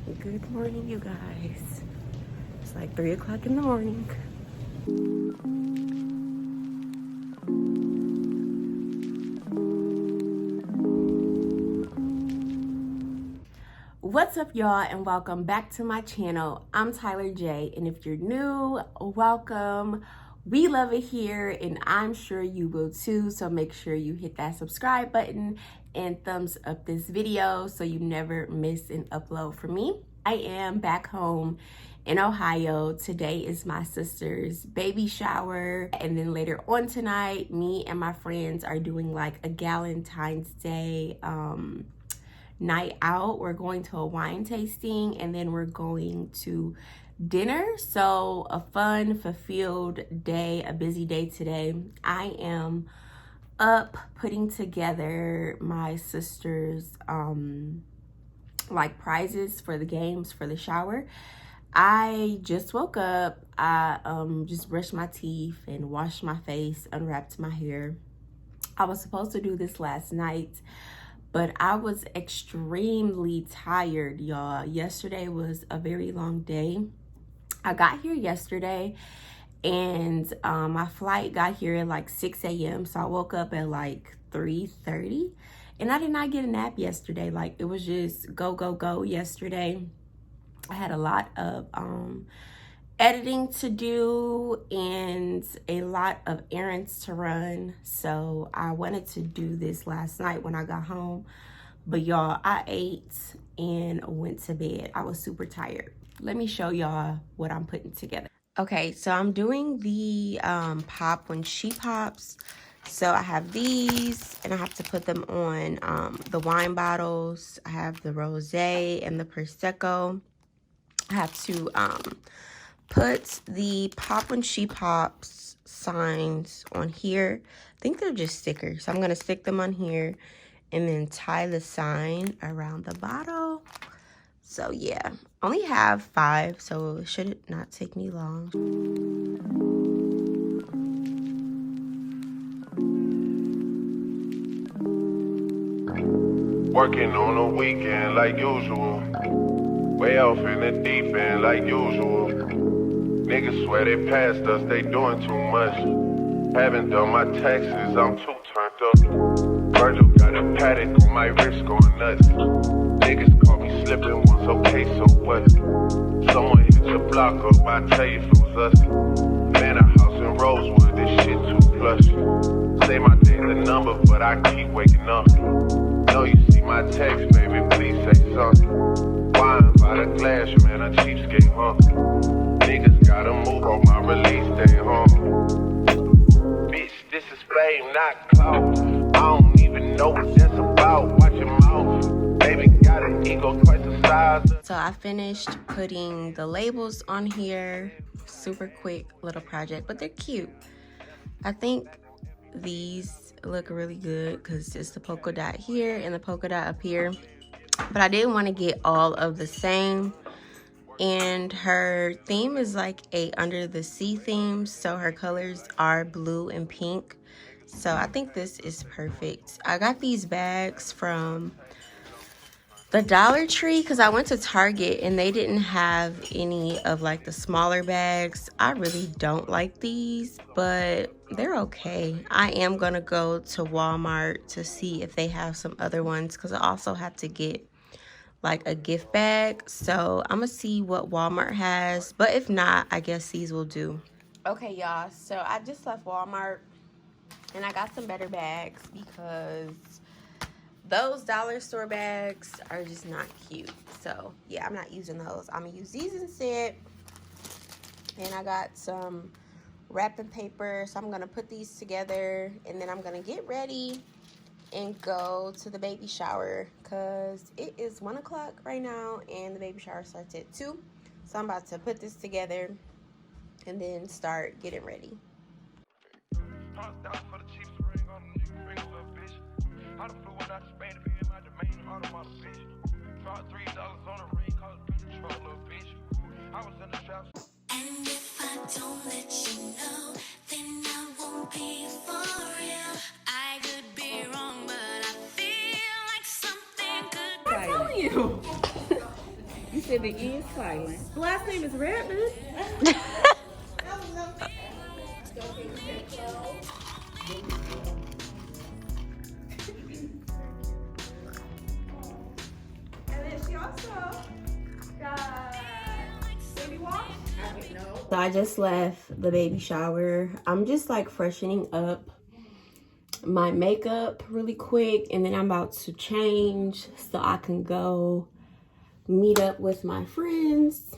Good morning, you guys. It's like 3 o'clock in the morning. What's up, y'all, and welcome back to my channel. I'm Tylerj, and if you're new, welcome. We love it here, and I'm sure you will too, so make sure you hit that subscribe button and thumbs up this video so you never miss an upload from me. I am back home in Ohio. Today is my sister's baby shower, and then later on tonight, me and my friends are doing like a Valentine's Day night out. We're going to a wine tasting, and then we're going to dinner. So a fun, fulfilled day, a busy day today. I am up putting together my sister's like prizes for the games for the shower. I just woke up. I just brushed my teeth and washed my face, unwrapped my hair. I was supposed to do this last night, but I was extremely tired, y'all. Yesterday was a very long day. I got here yesterday, and my flight got here at like 6 a.m. So I woke up at like 3:30, and I did not get a nap yesterday. Like, it was just go, go, go yesterday. I had a lot of editing to do and a lot of errands to run, so I wanted to do this last night when I got home, but y'all, I ate and went to bed. I was super tired. Let me show y'all what I'm putting together. Okay, so I'm doing the pop when she pops. So I have these, and I have to put them on the wine bottles. I have the rosé and the prosecco. I have to put the pop when she pops signs on here. I think they're just stickers. So I'm gonna stick them on here and then tie the sign around the bottle. So yeah, only have 5, so it should not take me long. Working on a weekend like usual. Way off in the deep end like usual. Niggas swear they passed us, they doing too much. Haven't done my taxes, I'm too turned up. Virgil got a paddock on my wrist going nuts. Niggas caught me slipping once, okay, so what? Someone hit the block up, I tell you if it was us. Man, a house in Rosewood, this shit too plush. Say my day's a number, but I keep waking up. Know you see my text, baby, please say something. Wine by the glass, man, a cheapskate, huh? Niggas gotta move on my release day, huh? Bitch, this is fame, not clout. I don't even know what that's about. Watch your mouth. Baby got an ego twice the size. So I finished putting the labels on here. Super quick little project, but they're cute. I think these look really good because it's the polka dot here and the polka dot up here. But I didn't want to get all of the same. And her theme is like a under the sea theme, so her colors are blue and pink. So I think this is perfect. I got these bags from the Dollar Tree because I went to Target and they didn't have any of like the smaller bags. I really don't like these, but they're okay. I am gonna go to Walmart to see if they have some other ones because I also have to get like a gift bag. So I'm gonna see what Walmart has, but if not, I guess these will do. Okay, y'all, so I just left Walmart and I got some better bags because those dollar store bags are just not cute. So yeah, I'm not using those. I'm gonna use these instead. And I got some wrapping paper, so I'm gonna put these together and then I'm gonna get ready and go to the baby shower because it is 1 o'clock right now and the baby shower starts at 2. So I'm about to put this together and then start getting ready. And if I don't let you know, then I won't be for real. I could be wrong, but I feel like something could. I'm telling you. You said the E is silent. The last name is Redmond. And then she also got baby wash. So I just left the baby shower. I'm just like freshening up my makeup really quick, and then I'm about to change so I can go meet up with my friends.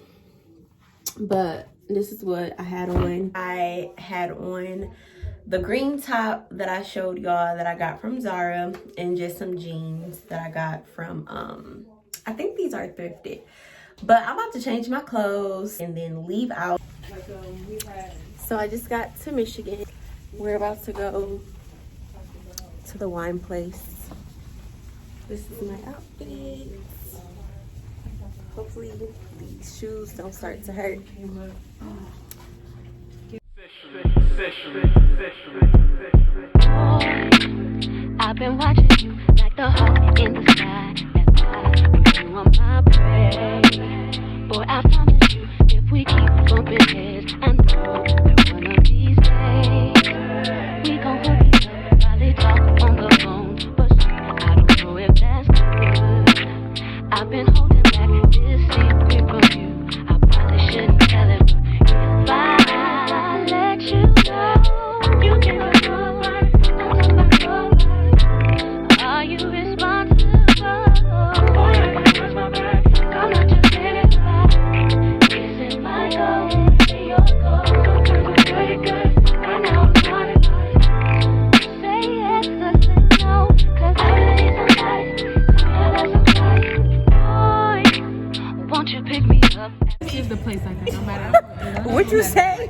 But this is what I had on. I had on the green top that I showed y'all that I got from Zara, and just some jeans that I got from I think these are thrifted. But I'm about to change my clothes and then leave out. So I just got to Michigan. We're about to go to the wine place. This is my outfit. Hopefully these shoes don't start to hurt. I've been watching you like the hawk in the sky. At night, you are my prey. Boy, I promise you, if we keep bumping heads, I know that one of these days we gon' hook it up, probably talk on the phone. But I don't know if that's good. I've been holding back this secret from you. I probably shouldn't tell it, but if I let you know, you can go. Are you responsible for your touch my back? I'm not just getting by. This is my goal, be your goal. Sometimes I'm pretty good, right now I'm not enough. Say yes or say no, 'cause I really sometimes, boy, won't you pick me up? Here's the place like that, no matter. What you say?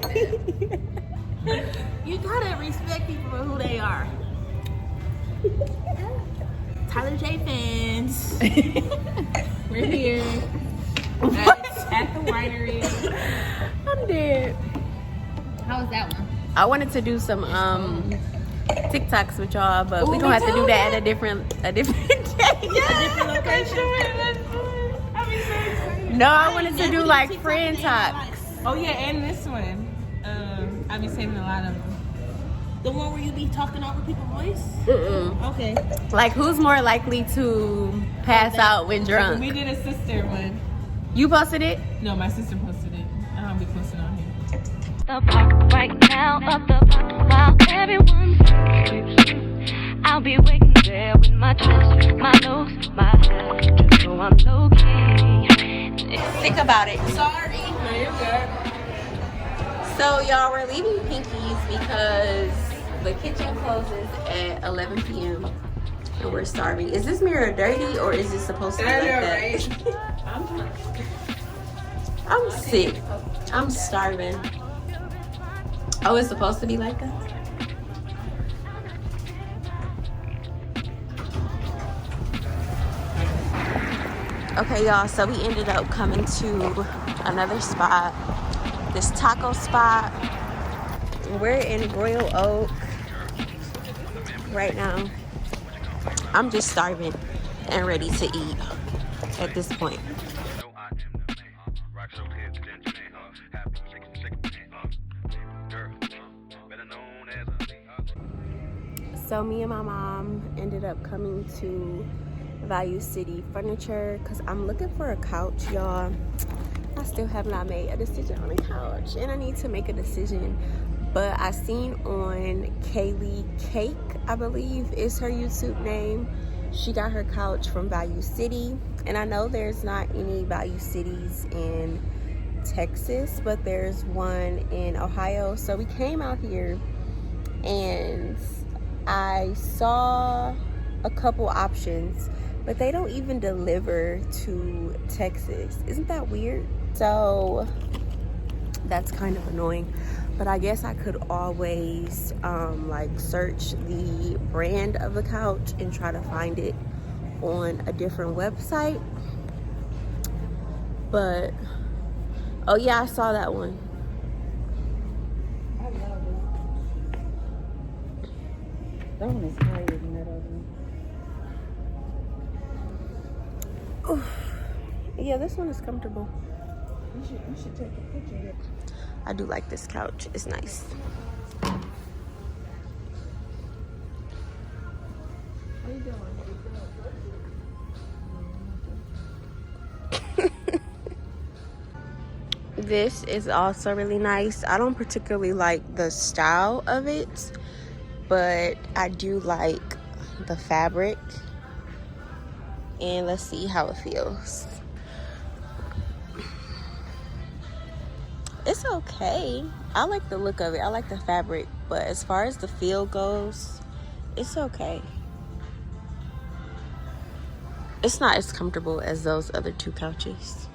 You gotta respect people for who they are. Tylerj fans. We're here at the winery. I'm dead. How was that one? I wanted to do some TikToks with y'all, but we gonna have to do that at a different day. A different location. No, I wanted to do like friend talks. Oh yeah, and this one. I'll be saving a lot of them. The one where you be talking over people's voice? Okay. Like, who's more likely to pass out when drunk? We did a sister one. You posted it? No, my sister posted it. I'll be posting on here. The park right now, up the block while everyone sleeps. I'll be waiting there with my chest, my nose, my head, just so I'm low key. Think about it. Sorry. No, you're good. So, y'all, we're leaving Pinky's because the kitchen closes at 11 p.m. and we're starving. Is this mirror dirty or is it supposed to be like that? I'm sick. I'm starving. Oh, it's supposed to be like that? Okay, y'all, so we ended up coming to another spot. This taco spot. We're in Royal Oak right now. I'm just starving and ready to eat at this point. So me and my mom ended up coming to Value City Furniture because I'm looking for a couch, y'all. I still have not made a decision on a couch, and I need to make a decision. But I seen on Kaylee Cake, I believe is her YouTube name. She got her couch from Value City, and I know there's not any Value Cities in Texas, but there's one in Ohio. So we came out here, and I saw a couple options, but they don't even deliver to Texas. Isn't that weird? So that's kind of annoying, but I guess I could always like search the brand of the couch and try to find it on a different website. But oh yeah, I saw that one. I love it. That one is higher than that other one. Yeah, this one is comfortable. You should take a picture of it. I do like this couch. It's nice. How you doing? This is also really nice. I don't particularly like the style of it, but I do like the fabric. And let's see how it feels. It's okay. I like the look of it. I like the fabric, but as far as the feel goes, it's okay. It's not as comfortable as those other two couches.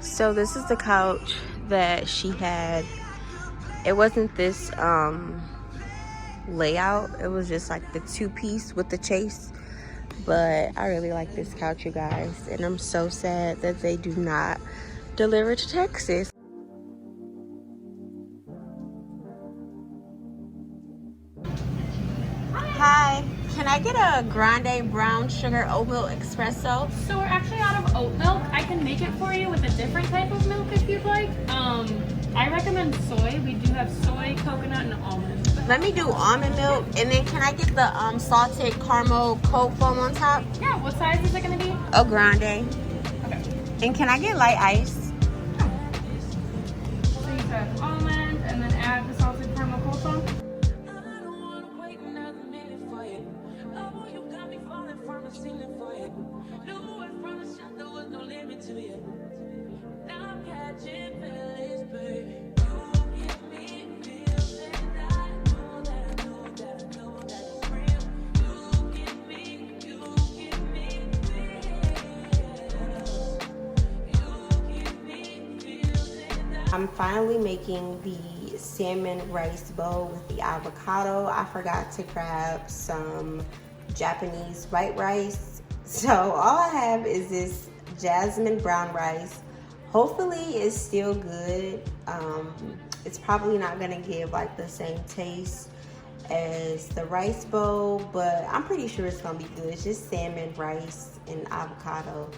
So this is the couch that she had. It wasn't this layout. It was just like the two-piece with the chase. But I really like this couch, you guys. And I'm so sad that they do not deliver to Texas. Hi, can I get a grande brown sugar oat milk espresso? So we're actually out of oat milk. I can make it for you with a different type of milk if you'd like. I recommend soy. We do have soy, coconut, and almond. Let me do almond milk, and then can I get the salted caramel cold foam on top? Yeah, what size is it going to be? A grande. Okay. And can I get light ice? So you said almond, and then add the salted caramel cold foam. I'm finally making the salmon rice bowl with the avocado. I forgot to grab some Japanese white rice. So all I have is this jasmine brown rice. Hopefully it's still good. It's probably not gonna give like the same taste as the rice bowl, but I'm pretty sure it's gonna be good. It's just salmon, rice, and avocado.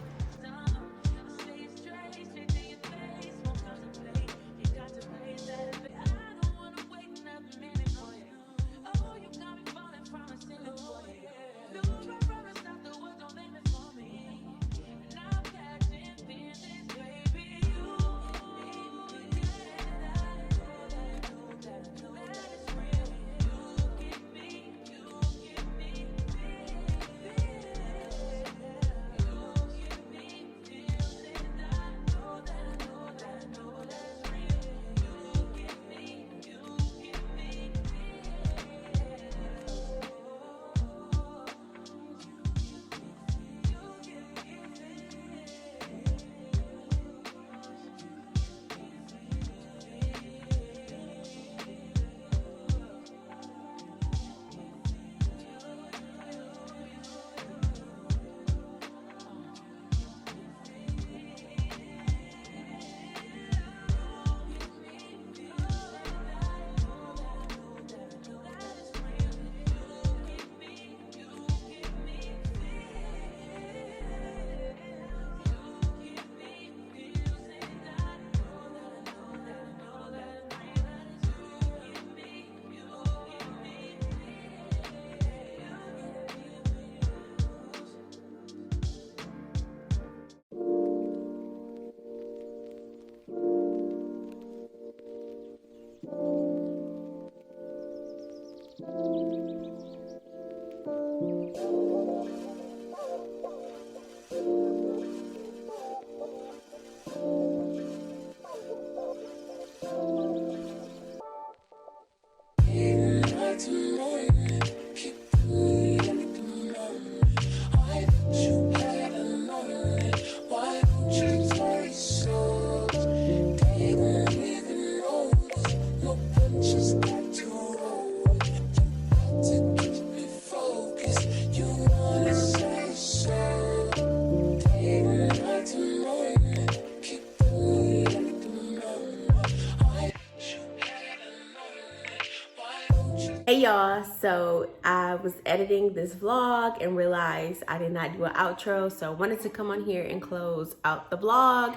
Hey y'all, so I was editing this vlog and realized I did not do an outro, so I wanted to come on here and close out the vlog.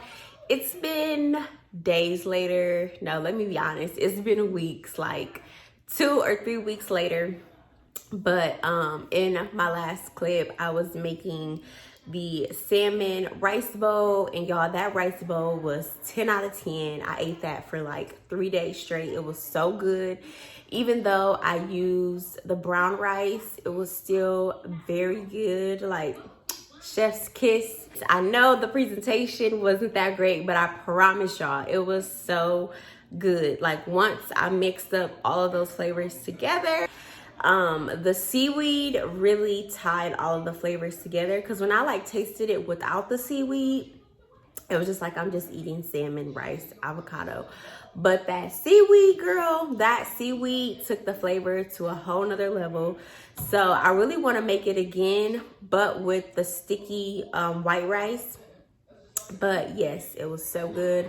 It's been days later. No, let me be honest, it's been weeks, like 2 or 3 weeks later. But in my last clip, I was making the salmon rice bowl, and y'all, that rice bowl was 10 out of 10. I ate that for like 3 days straight. It was so good. Even though I used the brown rice, it was still very good, like chef's kiss. I know the presentation wasn't that great, but I promise y'all it was so good. Like once I mixed up all of those flavors together, the seaweed really tied all of the flavors together, because when I like tasted it without the seaweed, it was just like I'm just eating salmon, rice, avocado. But that seaweed, girl, that seaweed took the flavor to a whole nother level. So I really want to make it again, but with the sticky white rice. But yes, it was so good.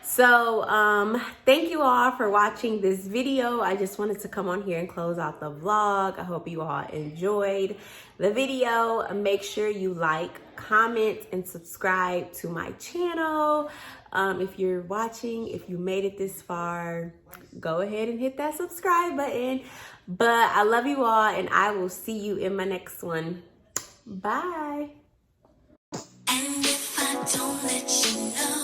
So thank you all for watching this video. I just wanted to come on here and close out the vlog. I hope you all enjoyed the video. Make sure you like, comment, and subscribe to my channel. If you're watching, if you made it this far, go ahead and hit that subscribe button. But I love you all, and I will see you in my next one. Bye. And if I don't let you know